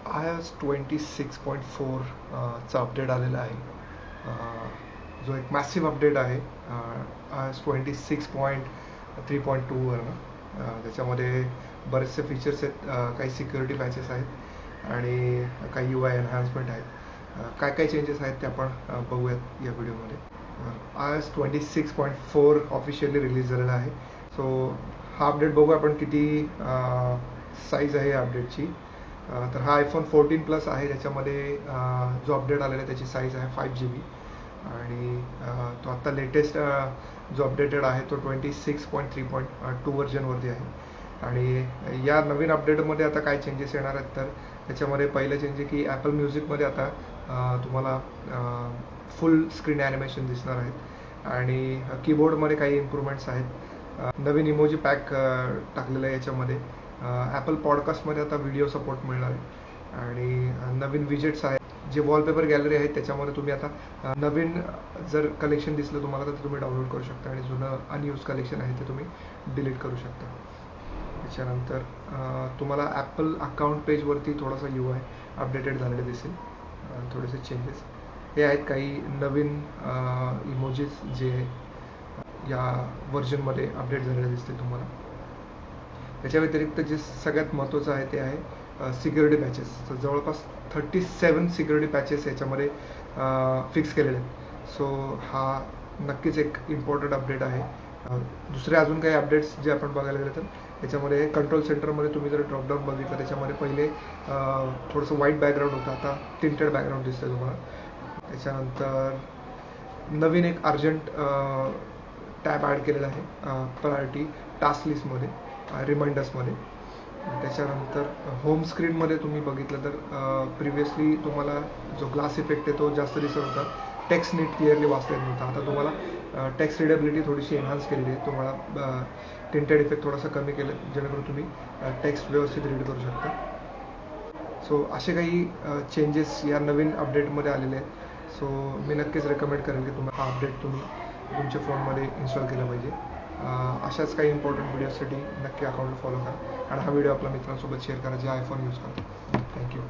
iOS 26.4 चा update आलेला आहे. जो एक मॅसिव्ह अपडेट आहे iOS 26.3.2वरनं. त्याच्यामध्ये बरेचसे फीचर्स आहेत, काही सिक्युरिटी पॅचेस आहेत आणि काही UI एनहान्समेंट आहेत. काय काय चेंजेस आहेत ते आपण बघूयात या व्हिडिओमध्ये. iOS 26.4 ऑफिशियली रिलीज झालेला आहे. सो हा अपडेट बघू आपण किती साईज आहे या अपडेटची. तर हा iPhone 14 प्लस आहे. त्याच्यामध्ये जो अपडेट आलेला आहे त्याची साईज आहे 5GB आणि तो आत्ता लेटेस्ट जो अपडेटेड आहे तो 26.3.2 व्हर्जनवरती आहे. आणि या नवीन अपडेटमध्ये आता काय चेंजेस येणार आहेत तर त्याच्यामध्ये पहिलं चेंज आहे की ॲपल म्युझिकमध्ये आता तुम्हाला फुल स्क्रीन ॲनिमेशन दिसणार आहेत आणि कीबोर्डमध्ये काही इम्प्रूव्हमेंट्स आहेत. नवीन इमोजी पॅक टाकलेलं आहे याच्यामध्ये. ॲपल पॉडकास्टमध्ये आता व्हिडिओ सपोर्ट मिळणार आहे आणि नवीन विजेट्स आहेत. जे वॉलपेपर गॅलरी आहेत त्याच्यामध्ये तुम्ही आता नवीन जर कलेक्शन दिसलं तुम्हाला तर तुम्ही डाउनलोड करू शकता आणि जुनं अनयूज कलेक्शन आहे ते तुम्ही डिलीट करू शकता. त्याच्यानंतर तुम्हाला ॲपल अकाउंट पेजवरती थोडासा UI अपडेटेड झालेले दिसेल. थोडेसे चेंजेस हे आहेत. काही नवीन इमोजीस जे या व्हर्जनमध्ये अपडेट झालेले दिसतील तुम्हाला. त्याच्या व्यतिरिक्त जे सगळ्यात महत्त्वाचं आहे ते आहे सिक्युरिटी पॅचेस. तर जवळपास 37 सिक्युरिटी पॅचेस याच्यामध्ये फिक्स केलेले आहेत. सो हा नक्कीच एक इम्पॉर्टंट अपडेट आहे. दुसरे अजून काही अपडेट्स जे आपण बघायला गेलं तर त्याच्यामध्ये कंट्रोल सेंटरमध्ये तुम्ही जर ड्रॉपडाऊन बघितलं त्याच्यामध्ये पहिले थोडंसं व्हाईट बॅकग्राऊंड होतं, आता टिंटेड बॅकग्राऊंड दिसतं तुम्हाला. त्याच्यानंतर नवीन एक अर्जंट टॅब ॲड केलेला आहे प्रायोरिटी टास्क लिस्टमध्ये, रिमाइंडर्समध्ये. त्याच्यानंतर होम स्क्रीनमध्ये तुम्ही बघितलं तर प्रिव्हियसली तुम्हाला जो ग्लास इफेक्ट आहे तो जास्त दिसत होता. टेक्स्ट नीट क्लिअरली वाचता येत नव्हता. आता तुम्हाला टेक्स्ट रिडेबिलिटी थोडीशी एनहान्स केलेली आहे. तुम्हाला टिंटेड इफेक्ट थोडासा कमी केलं जेणेकरून तुम्ही टेक्स्ट व्यवस्थित रीड करू शकता. सो असे काही चेंजेस या नवीन अपडेटमध्ये आलेले आहेत. सो मी नक्कीच रेकमेंड करेन की तुम्हाला हा अपडेट तुम्ही तुमच्या फोनमध्ये इन्स्टॉल केलं पाहिजे. अशाच काही इम्पॉर्टंट व्हिडिओसाठी नक्की अकाउंट फॉलो करा आणि हा व्हिडिओ आपल्या मित्रांसोबत शेअर करा जे iPhone यूज करतात. थँक्यू.